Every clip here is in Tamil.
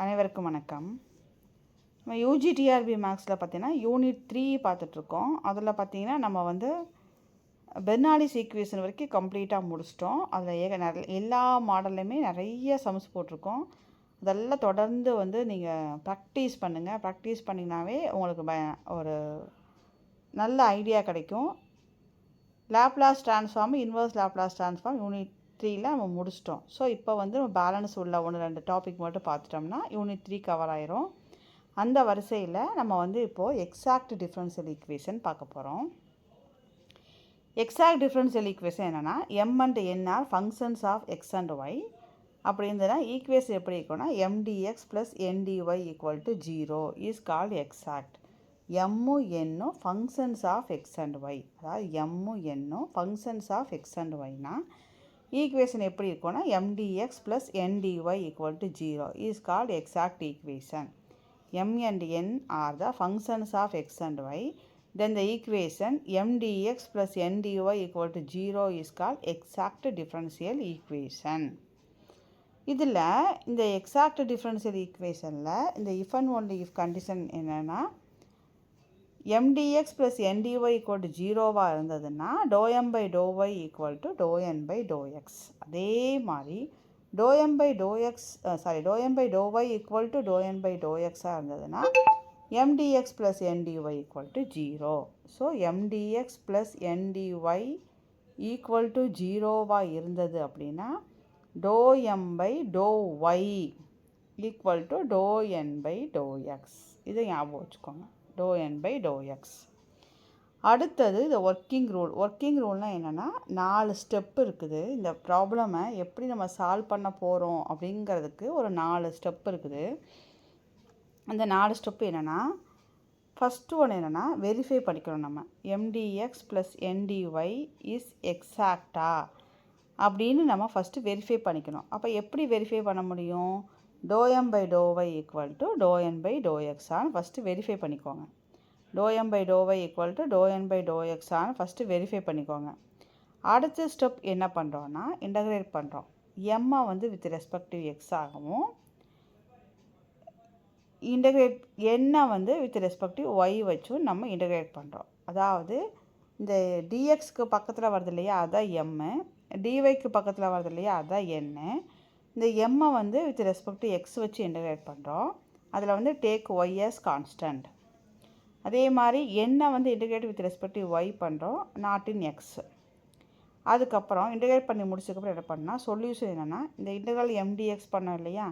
அனைவருக்கும் வணக்கம். நம்ம யூஜிடிஆர்பி மேக்ஸில் பார்த்தீங்கன்னா யூனிட் 3 பார்த்துட்ருக்கோம். அதில் பார்த்தீங்கன்னா நம்ம வந்து பெர்னாலிஸ் ஈக்குவேஷன் வரைக்கும் கம்ப்ளீட்டாக முடிச்சிட்டோம். அதில் எல்லா மாடல்லையுமே நிறைய சம்ஸ் போட்டிருக்கோம். அதெல்லாம் தொடர்ந்து வந்து நீங்கள் ப்ராக்டிஸ் பண்ணுங்கள். ப்ராக்டிஸ் பண்ணிங்கனாவே உங்களுக்கு ஒரு நல்ல ஐடியா கிடைக்கும். Laplace transform, inverse Laplace transform unit 3ல் நம்ம முடிச்சிட்டோம். ஸோ இப்போ வந்து நம்ம பேலன்ஸ் உள்ள 1-2 டாபிக் மட்டும் பார்த்துட்டோம்னா யூனிட் 3 கவர் ஆயிரும். அந்த வரிசையில் நம்ம வந்து இப்போது எக்ஸாக்ட் டிஃபரன்ஷியல் ஈக்குவேஷன் பார்க்க போகிறோம். எக்ஸாக்ட் டிஃபரன்ஷியல் ஈக்குவேஷன் என்னென்னா m and n are functions of x and y. அப்படி இருந்ததுன்னா ஈக்குவேஷன் எப்படி இருக்குன்னா m d x plus n d y equal to 0 is called exact. எம்மும் என்னும் functions of x and y, அதாவது எம்மும் என்னும் ஃபங்க்ஷன்ஸ் ஆஃப் எக்ஸ் அண்ட் ஒய்னா ஈக்குவேஷன் எப்படி இருக்கும்னா m d x plus n d y equal to 0 is called exact equation. M and n are the functions of x and y, then the equation m d x plus n d y equal to 0 is called exact differential equation. இதில் இந்த எக்ஸாக்ட் டிஃபரன்ஷியல் ஈக்குவேஷனில் இந்த if and only if condition என்னென்னா mdx plus ndy equal to 0 இருந்ததுன்னா m by y equal to n by x. அதே மாதிரி m by y equal to n by x இருந்ததுன்னா mdx plus ndy equal to 0. So mdx plus ndy equal to 0 இருந்தது அப்படின்னா m by y equal to n by x. இதை ஞாபகம் வச்சுக்கோங்க, n by x. அடுத்தது இந்த ஒர்க்கிங் ரூல்னால் என்னென்னா 4 ஸ்டெப் இருக்குது. இந்த ப்ராப்ளமை எப்படி நம்ம சால்வ் பண்ண போகிறோம் அப்படிங்கிறதுக்கு ஒரு 4 ஸ்டெப் இருக்குது. அந்த 4 ஸ்டெப்பு என்னென்னா ஃபஸ்ட்டு ஒன்று என்னென்னா வெரிஃபை பண்ணிக்கணும். நம்ம எம்டிஎக்ஸ் ப்ளஸ் என்டிஒய் இஸ் எக்ஸாக்டா அப்படின்னு நம்ம ஃபஸ்ட்டு வெரிஃபை பண்ணிக்கணும். அப்போ எப்படி வெரிஃபை பண்ண முடியும்? m by y equal to n by x ஆன்னு ஃபஸ்ட்டு வெரிஃபை பண்ணிக்கோங்க. m by y equal to n by x ஆன்னு ஃபஸ்ட்டு வெரிஃபை பண்ணிக்கோங்க. அடுத்த ஸ்டெப் என்ன பண்ணுறோன்னா இன்டகிரேட் பண்ணுறோம். எம்மை வந்து வித் ரெஸ்பெக்டிவ் எக்ஸ் ஆகவும் இன்டகிரேட் என்னை வந்து வித் ரெஸ்பெக்டிவ் ஒய் வச்சும் நம்ம இன்டகிரேட் பண்ணுறோம். அதாவது இந்த டிஎக்ஸ்க்கு பக்கத்தில் வருது இல்லையா, அதுதான் எம்மு. டிஒய்க்கு பக்கத்தில் வருது இல்லையா, அதுதான் என்னு. இந்த எம்மை வந்து வித் ரெஸ்பெக்ட் டு எக்ஸ் வச்சு இன்டகிரேட் பண்ணுறோம். அதில் வந்து டேக் ஒய் as கான்ஸ்டன்ட். அதே மாதிரி என்னை வந்து integrate with respect to y பண்ணுறோம், நாட் இன் எக்ஸ். அதுக்கப்புறம் இன்டகிரேட் பண்ணி முடிச்சதுக்கப்புறம் என்ன பண்ணால் சொல்யூஷன் என்னென்னா இந்த இன்டகிரல் எம்டிஎக்ஸ் பண்ணோம் இல்லையா,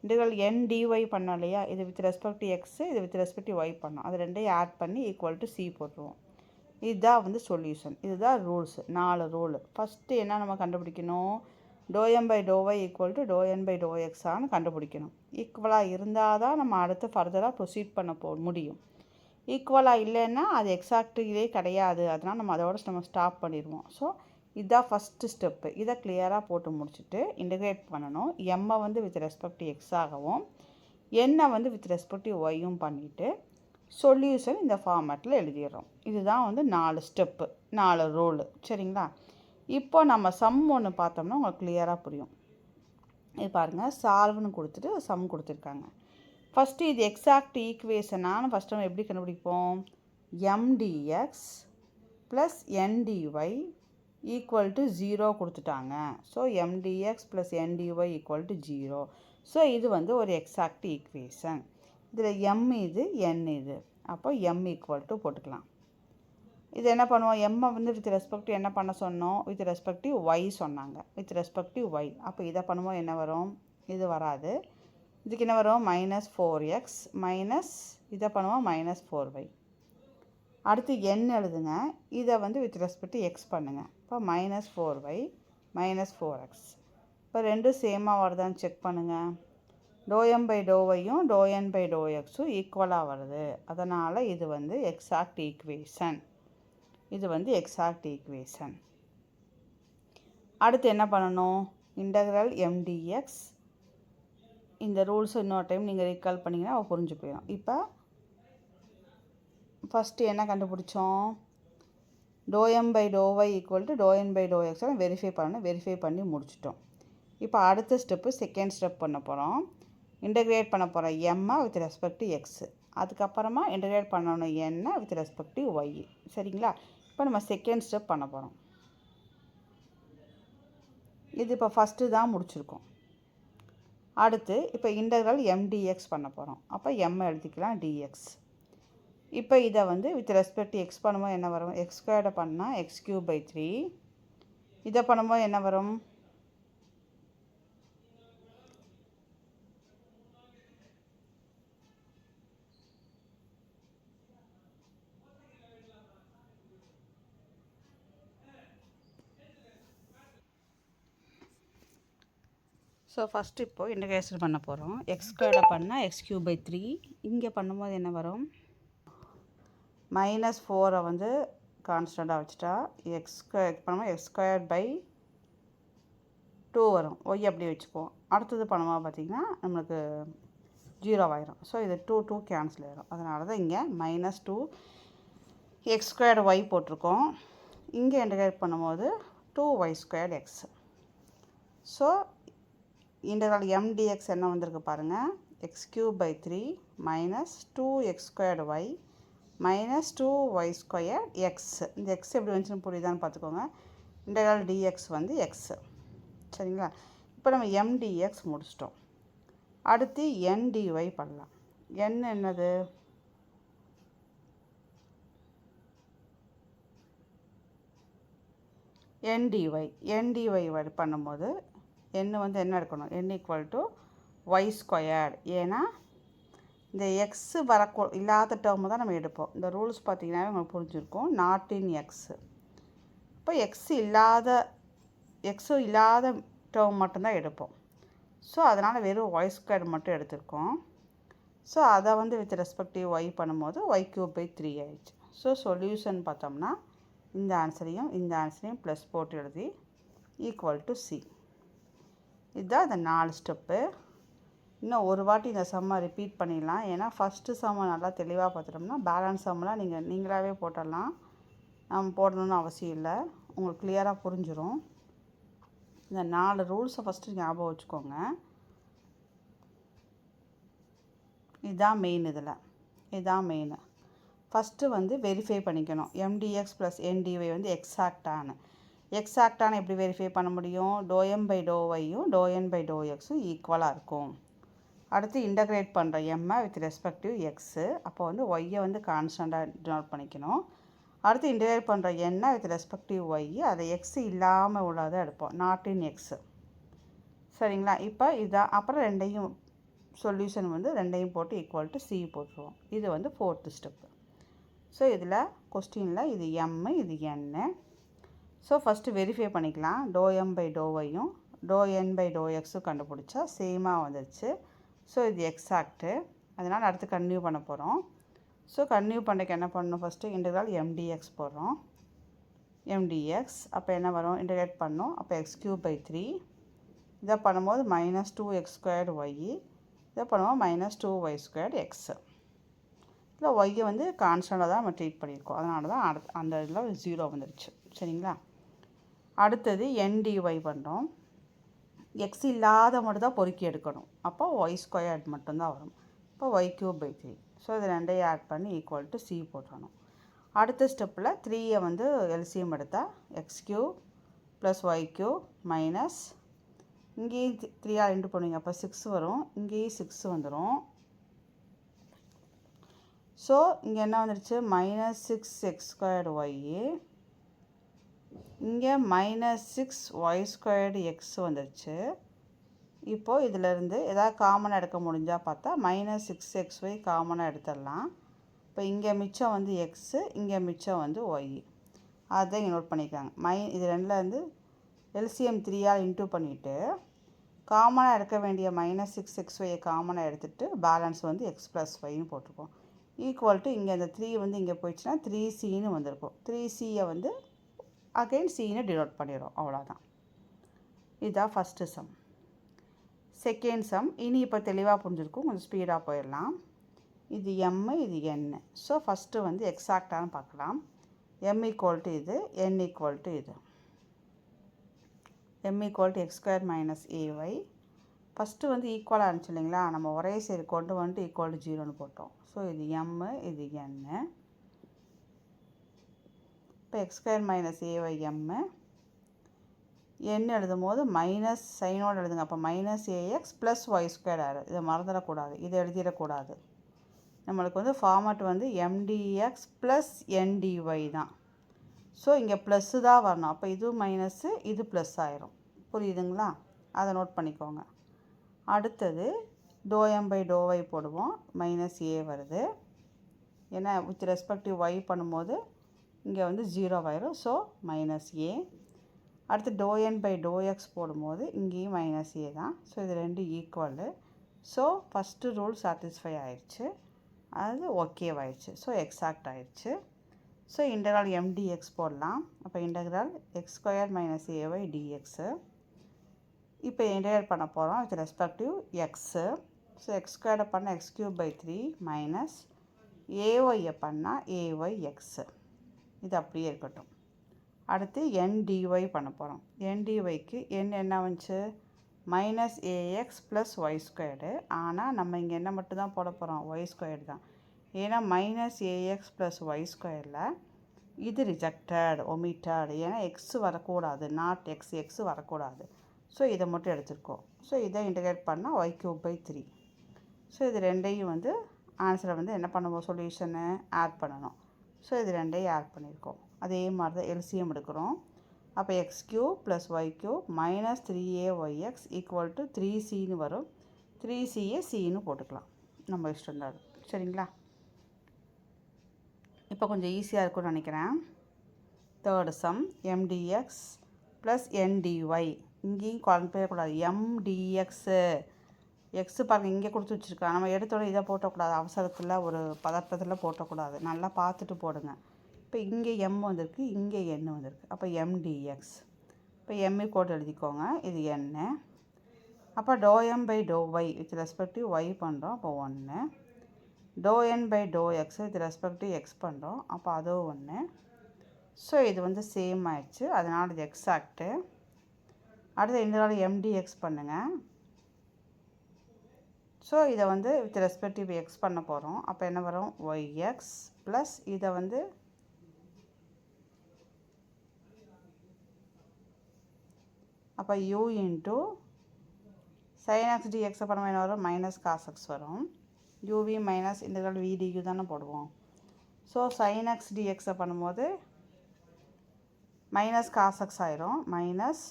இன்டகிரல் என்டிஒய் பண்ணோம் இல்லையா, இது வித் ரெஸ்பெக்ட் டு எக்ஸு, இது வித் ரெஸ்பெக்ட் டு ஒய் பண்ணோம். அது ரெண்டையும் ஆட் பண்ணி ஈக்குவல் டு சி போட்டுருவோம். இதுதான் வந்து சொல்யூஷன். இதுதான் ரூல்ஸ், 4 ரூல். ஃபஸ்ட்டு என்ன நம்ம கண்டுபிடிக்கணும்? m by y equal to n by x ஆன்னு கண்டுபிடிக்கணும். ஈக்குவலாக இருந்தால் தான் நம்ம அடுத்து ஃபர்தராக ப்ரொசீட் பண்ண முடியும். ஈக்குவலாக இல்லைன்னா அது எக்ஸாக்டிலே கிடையாது. அதனால் நம்ம அதோட நம்ம ஸ்டாப் பண்ணிடுவோம். ஸோ இதுதான் ஃபஸ்ட்டு ஸ்டெப்பு. இதை கிளியராக போட்டு முடிச்சுட்டு இன்டகிரேட் பண்ணணும். எம்மை வந்து வித் ரெஸ்பெக்ட் எக்ஸ் ஆகவும் என்னை வந்து வித் ரெஸ்பெக்ட் ஒய்யும் பண்ணிவிட்டு சொல்யூஷன் இந்த ஃபார்மேட்டில் எழுதிடுறோம். இதுதான் வந்து 4 ஸ்டெப்பு, 4 ரூலு. சரிங்களா? இப்போ நம்ம சம் ஒன்று பார்த்தோம்னா உங்களுக்கு கிளியராக புரியும். இது பாருங்கள், சால்வ்னு கொடுத்துட்டு சம் கொடுத்துருக்காங்க. ஃபஸ்ட்டு இது எக்ஸாக்ட் ஈக்குவேஷனானு ஃபஸ்ட்டு நம்ம எப்படி கண்டுபிடிப்போம்? M d x plus n d y equal to 0 கொடுத்துட்டாங்க. So m d x plus n d y equal to 0. So இது வந்து ஒரு எக்ஸாக்ட் ஈக்குவேஷன். இதில் எம் இது, என் இது. அப்போ எம் ஈக்குவல் டு போட்டுக்கலாம். இது என்ன பண்ணுவோம்? எம்மை வந்து வித் ரெஸ்பெக்டிவ் என்ன பண்ண சொன்னோம்? வித் ரெஸ்பெக்டிவ் ஒய் சொன்னாங்க. With respective y. அப்போ இதை பண்ணுவோம், என்ன வரும்? இது வராது. இதுக்கு என்ன வரும்? -4x மைனஸ் இதை பண்ணுவோம் -4y. அடுத்து n எழுதுங்க. இதை வந்து வித் ரெஸ்பெக்டிவ் எக்ஸ் பண்ணுங்கள். இப்போ -4y -4x. இப்போ ரெண்டும் சேமாக வருதான்னு செக் பண்ணுங்கள். m by yயும் n by xம் ஈக்குவலாக வருது. அதனால் இது வந்து எக்ஸாக்ட் ஈக்குவேஷன். இது வந்து எக்ஸாக்ட் ஈக்குவேஷன். அடுத்து என்ன பண்ணணும்? Integral MTX. இந்த ரூல்ஸ் இன்னொரு டைம் நீங்கள் ரீகால் பண்ணிங்கன்னா புரிஞ்சு போயிடும். இப்போ ஃபஸ்ட்டு என்ன கண்டுபிடிச்சோம்? m by y equal to n by x verify பண்ணணும். வெரிஃபை பண்ணி முடிச்சிட்டோம். இப்போ அடுத்த ஸ்டெப்பு செகண்ட் ஸ்டெப் பண்ண போகிறோம். இன்டகிரேட் பண்ண போகிற எம்மை வித் ரெஸ்பெக்ட் டு எக்ஸு, அதுக்கப்புறமா இன்டகிரேட் பண்ணணும் என்ன வித் ரெஸ்பெக்ட் டு ஒய். சரிங்களா? இப்போ நம்ம செகண்ட் ஸ்டெப் பண்ண போகிறோம். இது இப்போ ஃபஸ்ட்டு தான் முடிச்சிருக்கோம். அடுத்து இப்போ இன்டகிரல் எம்டிஎக்ஸ் பண்ண போகிறோம். அப்போ எம் எழுதிக்கலாம் டிஎக்ஸ். இப்போ இதை வந்து வித் ரெஸ்பெக்ட் டு எக்ஸ் பண்ணும்போது என்ன வரும்? எக்ஸ் ஸ்கொயர்டை பண்ணால் எக்ஸ் கியூப் பை 3. இதை பண்ணும்போது என்ன வரும்? ஸோ ஃபஸ்ட்டு இப்போது இன்டகிரேஷன் பண்ண போகிறோம். எக்ஸ் ஸ்கொயர்டை பண்ணால் எக்ஸ் கியூப் பை 3. இங்கே பண்ணும்போது என்ன வரும்? -4 வந்து கான்ஸ்டண்ட்டாக வச்சுட்டா எக்ஸ் ஸ்கொயர் பண்ணும்போது எக்ஸ் ஸ்கொயர் பை 2 வரும். ஒய் அப்படி வச்சுக்குவோம். அடுத்தது பண்ணும்போது பார்த்திங்கன்னா நம்மளுக்கு 0 ஆயிரும். ஸோ இது 2 கேன்சல் ஆயிரும். அதனால தான் இங்கே -2 எக்ஸ் ஸ்கொயர்டு ஒய் போட்டிருக்கோம். இங்கே இன்டகிரேட் பண்ணும்போது 2y² X. So integral MTX என்ன வந்திருக்கு பாருங்கள், x cube by 3 -2x² y -2y² x. இந்த எக்ஸ் எப்படி வந்துச்சுன்னு புரியுதான்னு பார்த்துக்கோங்க. இன்டகிரல் டிஎக்ஸ் வந்து எக்ஸ். சரிங்களா? இப்போ நம்ம எம்டிஎக்ஸ் முடிச்சிட்டோம். அடுத்து என்டிஒய் பண்ணலாம். என் என்னது? என்டிஒய் பண்ணும்போது n வந்து என்ன எடுக்கணும்? n = y². ஏன்னா இந்த எக்ஸு இல்லாத டேர்மு தான் நம்ம எடுப்போம். இந்த ரூல்ஸ் பார்த்திங்கன்னா உங்களுக்கு புரிஞ்சிருக்கும். Not in x. இப்போ எக்ஸு இல்லாத டேர்ம் மட்டும்தான் எடுப்போம். ஸோ அதனால் வெறும் y² மட்டும் எடுத்திருக்கோம். ஸோ அதை வந்து வித் ரெஸ்பெக்டிவ் ஒய் பண்ணும்போது y³ பை 3 ஆயிடுச்சு. ஸோ சொல்யூஷன் பார்த்தோம்னா இந்த ஆன்சரையும் ப்ளஸ் போட்டு எழுதி = C. இதுதான் இந்த 4 ஸ்டெப்பு. இன்னும் ஒரு வாட்டி இந்த சம்மை ரிப்பீட் பண்ணிடலாம். ஏன்னா ஃபஸ்ட்டு சம்மை நல்லா தெளிவாக பார்த்துட்டோம்னா பேலன்ஸ் சம்மெலாம் நீங்களாகவே போட்டுடலாம். நம்ம போடணுன்னு அவசியம் இல்லை. உங்களுக்கு கிளியராக புரிஞ்சிடும். இந்த 4 ரூல்ஸை ஃபஸ்ட்டு ஞாபகம் வச்சுக்கோங்க. இதுதான் மெயின். ஃபஸ்ட்டு வந்து வெரிஃபை பண்ணிக்கணும். MDX + NDY வந்து எக்ஸாக்டான எப்படி வெரிஃபை பண்ண முடியும்? ∂M/∂yயும் ∂N/∂xயும் ஈக்குவலாக இருக்கும். அடுத்து இன்டகிரேட் பண்ணுற எம்மை வித் ரெஸ்பெக்டிவ் எக்ஸு. அப்போ வந்து ஒய்யை வந்து கான்ஸ்டண்ட்டாக டினோட் பண்ணிக்கணும். அடுத்து இன்டகிரேட் பண்ணுற எண்ணை வித் ரெஸ்பெக்டிவ் ஒய், அதை எக்ஸு இல்லாமல் உள்ளதை எடுப்போம். Not in x. சரிங்களா? இப்போ இதான். அப்புறம் ரெண்டையும் சொல்யூஷன் வந்து ரெண்டையும் போட்டு = C போட்டுருவோம். இது வந்து 4th ஸ்டெப்பு. ஸோ இதில் கொஸ்டினில் இது எம்மு, இது என்னு. ஸோ ஃபஸ்ட்டு வெரிஃபை பண்ணிக்கலாம். ∂M/∂yயும் ∂N/∂xயும் கண்டுபிடிச்சா சேமாக வந்துடுச்சு. ஸோ இது எக்ஸாக்ட்டு. அதனால் அடுத்து கன்டினியூ பண்ண போகிறோம். ஸோ கன்டினியூ பண்ணுறதுக்கு என்ன பண்ணணும்? ஃபஸ்ட்டு இன்டகிரல் MDX போடுறோம். MDX அப்போ என்ன வரும்? இன்டகிரேட் பண்ணோம். அப்போ x³ பை 3. இதை பண்ணும்போது -2x² ஒய். இதை பண்ணும்போது -2y² எக்ஸு. இல்லை ஒய்யை வந்து கான்ஸ்டண்ட்டாக தான் நம்ம ட்ரீட் பண்ணியிருக்கோம். அதனால தான் அந்த இதில் 0 வந்துடுச்சு. சரிங்களா? அடுத்தது NDY பண்ணுறோம். எக்ஸ் இல்லாத மட்டும் தான் பொறுக்கி எடுக்கணும். அப்போ y² மட்டும்தான் வரும். இப்போ y³ பை 3. ஸோ இது ரெண்டையும் ஆட் பண்ணி = C போட்டுறணும். அடுத்த ஸ்டெப்பில் 3யை வந்து LCM எடுத்தால் x³ + y³ மைனஸ் இங்கேயும் 3ஆல் இன்ட்டு பண்ணுவீங்க. அப்போ 6 வரும். இங்கேயும் 6 வந்துடும். ஸோ இங்கே என்ன வந்துடுச்சு? -6x² Y. இங்கே -6y² எக்ஸ் வந்துடுச்சு. இப்போது இதிலேருந்து எதாவது காமனாக எடுக்க முடிஞ்சால் பார்த்தா -6xy காமனாக எடுத்துடலாம். இப்போ இங்கே மிச்சம் வந்து எக்ஸு, இங்கே மிச்சம் வந்து ஒய். அதை நோட் பண்ணிக்காங்க. இது ரெண்டுலேருந்து LCM 3ஆல் இன்ட்டு பண்ணிவிட்டு காமனாக எடுக்க வேண்டிய -6xy காமனாக எடுத்துகிட்டு பேலன்ஸ் வந்து x + yன்னு போட்டிருக்கோம். இங்கே அந்த 3 வந்து இங்கே போயிடுச்சுன்னா 3Cன்னு வந்திருக்கும். 3Cயை வந்து அகைன் Cன்னு டினோட் பண்ணிடும். அவ்வளோதான். இதுதான் ஃபஸ்ட்டு சம். செகண்ட் சம் இனி இப்போ தெளிவாக புரிஞ்சிருக்கும். கொஞ்சம் ஸ்பீடாக போயிடலாம். இது எம்மு, இது என்னு. ஸோ ஃபஸ்ட்டு வந்து எக்ஸாக்டானு பார்க்கலாம். M = இது, N = இது. M = x² - ay. ஃபஸ்ட்டு வந்து ஈக்குவலாக இருந்துச்சு இல்லைங்களா, நம்ம ஒரே சைடு கொண்டு வந்துட்டு ஈக்குவல் டு 0ன்னு போட்டோம். ஸோ இது எம்மு, இது என்னு. இப்போ x square minus a y m n எழுதும் போது மைனஸ் சைனோடு எழுதுங்க. அப்போ minus a x plus y square ஆர். இதை மறந்துடக்கூடாது, இதை எழுதிடக்கூடாது. நம்மளுக்கு வந்து ஃபார்மட் வந்து எம்டிஎக்ஸ் ப்ளஸ் என்டிஒய் தான். ஸோ இங்கே ப்ளஸ்ஸு தான் வரணும். அப்போ இது மைனஸ்ஸு, இது ப்ளஸ் ஆயிரும். புரியுதுங்களா? அதை நோட் பண்ணிக்கோங்க. அடுத்தது ∂m/∂y போடுவோம். மைனஸ் ஏ வருது. ஏன்னா வித் ரெஸ்பெக்டிவ் ஒய் பண்ணும்போது இங்கே வந்து 0 ஆயிரும். ஸோ மைனஸ் ஏ. அடுத்து ∂n/∂x போடும்போது இங்கேயும் மைனஸ் ஏ தான். ஸோ இது ரெண்டு equal. So first rule satisfy ஆயிடுச்சு, அது ஓகேவாயிடுச்சு. ஸோ எக்ஸாக்ட் ஆயிடுச்சு. ஸோ இன்டெக்ரல் எம்டிஎக்ஸ் போடலாம். அப்போ integral x square minus a y d x. இப்போ இன்டெகிரேட் பண்ண போகிறோம் with respective x. So x ஸ்கொயர்டை பண்ணால் x³/3 மைனஸ் ஏஒய்யை பண்ணால் ஏஒய் எக்ஸு. இது அப்படியே இருக்கட்டும். அடுத்து NDY பண்ண போகிறோம். NDYக்கு என்ன வந்துச்சு, minus a x plus y squared. ஆனால் நம்ம இங்கே என்ன மட்டும் தான் போட போகிறோம், ஒய் ஸ்கொயர்டு தான். ஏன்னா மைனஸ் ஏஎக்ஸ் ப்ளஸ் ஒய் ஸ்கொயரில் இது ரிஜெக்டட், ஒமிட்டட். ஏன்னா எக்ஸ் வரக்கூடாது, நாட் எக்ஸ் வரக்கூடாது. ஸோ இதை மட்டும் எடுத்துருக்கோம். ஸோ இதை இன்டெகிரேட் பண்ணால் y³/3. ஸோ இது ரெண்டையும் வந்து ஆன்சரை வந்து என்ன பண்ணுவோம், சொல்யூஷனை ஆட் பண்ணணும். ஸோ இது ரெண்டையும் ஆட் பண்ணியிருக்கோம். அதே மாதிரி தான் எல்சிஎம் எடுக்கிறோம். அப்போ x³ + y³ minus 3ayx equal to 3cன்னு வரும். 3cயை cன்னு போட்டுக்கலாம், நம்ம இஷ்டம் தான். சரிங்களா? இப்போ கொஞ்சம் ஈஸியாக இருக்கும்னு நினைக்கிறேன். Third some mdx plus ndy. இங்கேயும் குழம்பக்கூடாது, mdxு. எக்ஸு பாருங்கள் இங்கே கொடுத்து வச்சுருக்காங்க. நம்ம எடுத்தோட இதை போட்டக்கூடாது, அவசரத்தில் ஒரு பதட்டத்தில் போட்டக்கூடாது. நல்லா பார்த்துட்டு போடுங்க. இப்போ இங்கே எம் வந்திருக்கு, இங்கே என் வந்திருக்கு. அப்போ mdx. இப்போ எம்மி கோட் எழுதிக்கோங்க, இது என்ன. அப்போ ∂m/∂y வித் ரெஸ்பெக்டிவ் ஒய் பண்ணுறோம். அப்போ 1. ∂n/∂x வித் ரெஸ்பெக்டிவ் எக்ஸ் பண்ணுறோம். அப்போ அதுவும் 1. ஸோ இது வந்து சேம் ஆயிடுச்சு, அதனால் இது எக்ஸாக்ட்டு. அடுத்து இந்த mdx பண்ணுங்கள். ஸோ இதை வந்து வித் ரெஸ்பெக்டிவ் எக்ஸ் பண்ண போகிறோம். அப்போ என்ன வரும், yx ப்ளஸ் இதை வந்து அப்போ u into sin x dx பண்ணுவோம். என்ன வரும், மைனஸ் cos x வரும். uv minus integral v du தானே போடுவோம். ஸோ sin x dx பண்ணும்போது மைனஸ் cos x ஆயிரும். மைனஸ்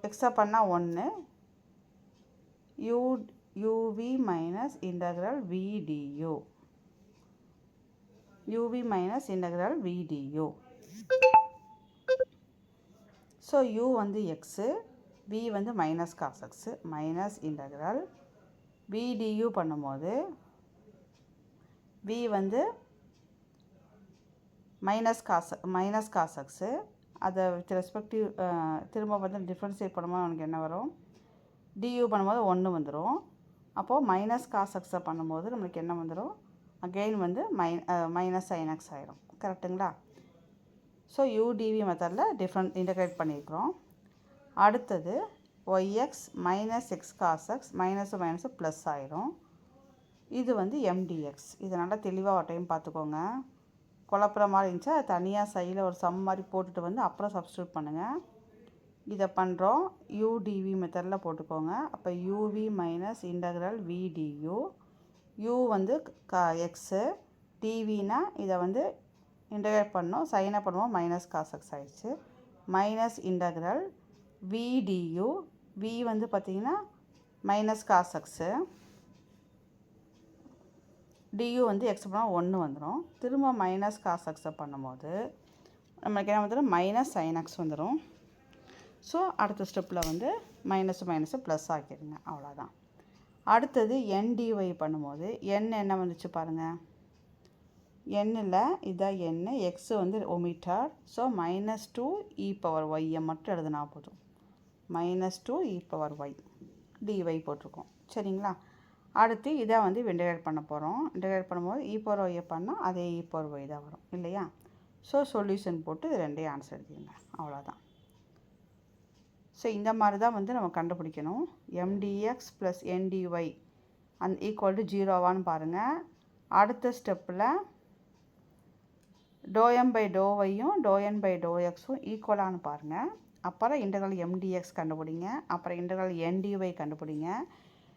எக்ஸை பண்ணால் 1 uv minus integral v du. uv minus integral v du. So u வந்து எக்ஸு, v வந்து minus cos x. Minus integral v du பண்ணும்போது v வந்து மைனஸ் cos x. அதை வித் ரெஸ்பெக்டிவ் திரும்ப வந்து டிஃப்ரென்ஷியேட் பண்ணும்போது நமக்கு என்ன வரும், du பண்ணும்போது 1 வந்துடும். அப்போது மைனஸ் cos x பண்ணும்போது நம்மளுக்கு என்ன வந்துடும், அகெயின் வந்து மைனஸ் sin x ஆயிரும். கரெக்டுங்களா? ஸோ udv மெத்தடில் இன்டெகிரேட் பண்ணியிருக்கிறோம். அடுத்தது yx minus x cos x minus minus plus ஆயிரும். இது வந்து mdx. இது நல்லா தெளிவாக ஒரு டைம் பார்த்துக்கோங்க. குழப்புற மாதிரி இருந்துச்சா தனியாக சைடில் ஒரு சம் மாதிரி போட்டுட்டு வந்து அப்புறம் சப்ஸ்டியூட் பண்ணுங்கள். இதை பண்ணுறோம், udv மெத்தடில் போட்டுக்கோங்க. அப்போ uv minus integral v du. u வந்து எக்ஸு, dvனா இதை வந்து இன்டெகிரேட் பண்ணோம், சைனை பண்ணுவோம், மைனஸ் cos x ஆயிடுச்சு. Minus integral v du. v வந்து பார்த்திங்கன்னா மைனஸ் cos x. du வந்து எக்ஸ் பண்ணால் 1 வந்துடும். திரும்ப மைனஸ் cos x பண்ணும்போது நம்மளுக்கு என்ன வந்துடும், மைனஸ் sin x வந்துடும். ஸோ அடுத்த ஸ்டெப்பில் வந்து மைனஸு ப்ளஸ் ஆக்கிடுங்க, அவ்வளோதான். அடுத்தது ndy பண்ணும்போது என்ன வந்துச்சு பாருங்கள். எண்ணில் இதான் என்ன, எக்ஸு வந்து ஒமிட்டட். ஸோ -2e⁻y மட்டும் எழுதுனா போதும். -2e⁻y dy போட்டிருக்கோம். சரிங்களா? அடுத்து இதை வந்து இன்டெகிரேட் பண்ண போகிறோம். இன்டெகிரேட் பண்ணும்போது e⁻y பண்ணால் அதே e⁻y தான் வரும் இல்லையா? ஸோ சொல்யூஷன் போட்டு இது ரெண்டையும் ஆன்சர் எழுதிங்க, அவ்வளோதான். ஸோ இந்த மாதிரி தான் வந்து நம்ம கண்டுபிடிக்கணும். mdx plus ndy equal to 0வான்னு பாருங்கள். அடுத்த ஸ்டெப்பில் ∂m/∂yயும் ∂n/∂xம் ஈக்குவலானு பாருங்கள். அப்புறம் இன்டெக்ரல் mdx கண்டுபிடிங்க. அப்புறம் இன்டெக்ரல் ndy கண்டுபிடிங்க.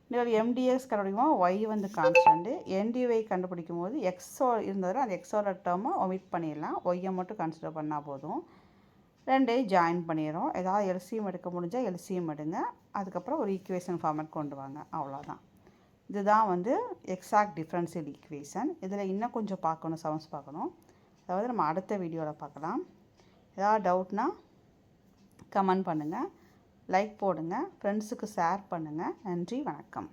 இன்டெக்ரல் mdx கண்டுபிடிக்கும் போது y வந்து கான்ஸ்டன்ட்டு, ndy கண்டுபிடிக்கும் போது எக்ஸோ இருந்ததுன்னா அந்த எக்ஸோட டேர்மை ஒமிட் பண்ணிடலாம், ஒய்யை மட்டும் கன்சிடர் பண்ணால் போதும். ரெண்டையும் ஜாயின் பண்ணிடுறோம். ஏதாவது எல்சிஎம் எடுக்க முடிஞ்சால் எல்சிஎம் எடுங்க. அதுக்கப்புறம் ஒரு ஈக்குவேஷன் ஃபார்மேட் கொண்டு வாங்க, அவ்வளோதான். இதுதான் வந்து எக்ஸாக்ட் டிஃப்ரென்ஷியல் ஈக்குவேஷன். இதில் இன்னும் கொஞ்சம் பார்க்கணும், சம்ஸ் பார்க்கணும். அதாவது நம்ம அடுத்த வீடியோவில் பார்க்கலாம். ஏதாவது டவுட்னா கமெண்ட் பண்ணுங்கள், லைக் போடுங்க, ஃப்ரெண்ட்ஸுக்கு ஷேர் பண்ணுங்கள். நன்றி, வணக்கம்.